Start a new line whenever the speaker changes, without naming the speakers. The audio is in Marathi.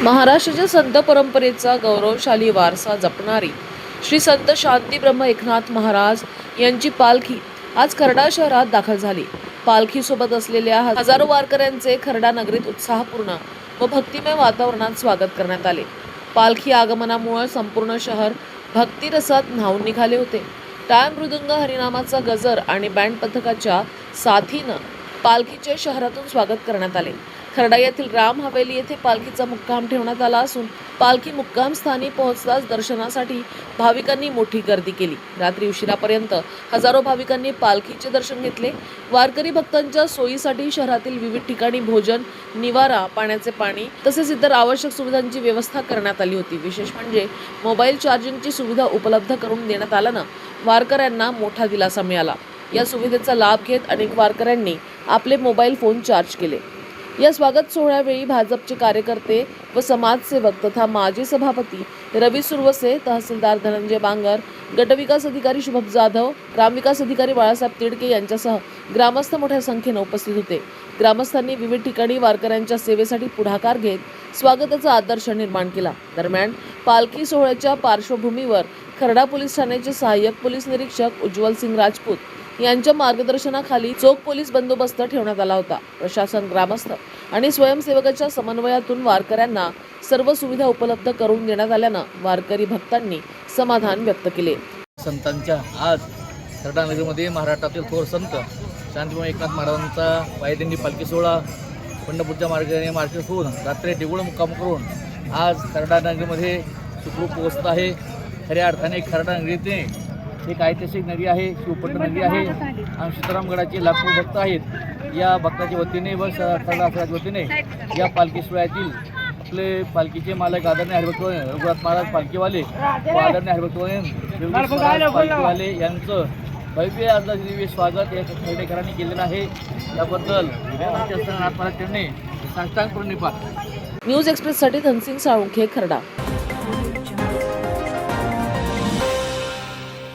महाराष्ट्राच्या संत परंपरेचा गौरवशाली वारसा जपणारी श्री संत शांतीब्रह्म एकनाथ महाराज यांची पालखी आज खर्डा शहरात दाखल झाली। पालखीसोबत असलेल्या हजारो वारकऱ्यांचे खर्डा नगरीत उत्साहपूर्ण व भक्तिमय वातावरणात स्वागत करण्यात आले। पालखी आगमनामुळे संपूर्ण शहर भक्तिरसात न्हाऊन निघाले होते। टाळ मृदुंग हरिनामाचा गजर आणि बँड पथकाच्या साथीनं पालखीचे शहरातून स्वागत करण्यात आले। खर्डा येथील राम हवेली येथे पालखीचा मुक्काम ठेवण्यात आला असून पालखी मुक्काम स्थानी पोहोचताच दर्शनासाठी भाविकांनी मोठी गर्दी केली। रात्री उशिरापर्यंत हजारो भाविकांनी पालखीचे दर्शन घेतले। वारकरी भक्तांच्या सोयीसाठी शहरातील विविध ठिकाणी भोजन, निवारा, पाण्याचे पाणी तसेच इतर आवश्यक सुविधांची व्यवस्था करण्यात आली होती। विशेष म्हणजे मोबाईल चार्जिंगची सुविधा उपलब्ध करून देण्यात आल्यानं वारकऱ्यांना मोठा दिलासा मिळाला। या सुविधेचा लाभ घेत अनेक वारकऱ्यांनी आपले मोबाईल फोन चार्ज केले। या स्वागत सोहळ्यावेळी भाजपचे कार्यकर्ते व समाजसेवक तथा माजी सभापती रवी सुरवसे, तहसीलदार धनंजय बांगर, गटविकास अधिकारी शुभम जाधव, ग्रामविकास अधिकारी बाळासाहेब तिडके यांच्यासह ग्रामस्थ मोठ्या संख्येने उपस्थित होते। ग्रामस्थांनी विविध ठिकाणी वारकऱ्यांच्या सेवेसाठी पुढाकार घेत स्वागताचा आदर्श निर्माण केला। दरम्यान पालखी सोहळ्याच्या पार्श्वभूमीवर खर्डा पोलीस ठाण्याचे सहाय्यक पोलीस निरीक्षक उज्ज्वल सिंग राजपूत यांच्या मार्गदर्शनाखाली चोख पोलीस बंदोबस्त ठेवण्यात आला होता। प्रशासन, ग्रामस्थ आणि स्वयंसेवकाच्या समन्वयातून वारकऱ्यांना सर्व सुविधा उपलब्ध करून देण्यात आल्यानं वारकरी भक्तांनी समाधान व्यक्त केले।
संतांच्या आज खर्डा नगरीमध्ये महाराष्ट्रातील थोर संत शांतीब्रह्म एकनाथ महाराजांचा पायदिंडी पालखी सोहळा पंढरपूरच्या मार्गाने मार्केट होऊन रात्री देऊळ मुक्काम करून आज खर्डा नगरीमध्ये सुखरूप पोहोचत आहे। खऱ्या अर्थाने खर्डा नगरीने एक ऐतिहासिक नदी आहे, शिवपट्ट नदी आहे आणि सीतारामगडाचे लाखो भक्त आहेत। या भक्ताच्या वतीने व खर्डा असल्याच्या वतीने या पालखी सोहळ्यातील आपले पालखीचे मालक आदरणीय हरिभक्त रघुनाथ महाराज पालखीवाले व आदरणीय हरिभक्त पालखीवाले यांचं भव्य दिव्य स्वागत या खेडेकरांनी केलेलं आहे। याबद्दल नाथ महाराज यांनी साष्टांग प्रणिपात।
न्यूज एक्सप्रेससाठी धनसिंग साळुंखे, खर्डा।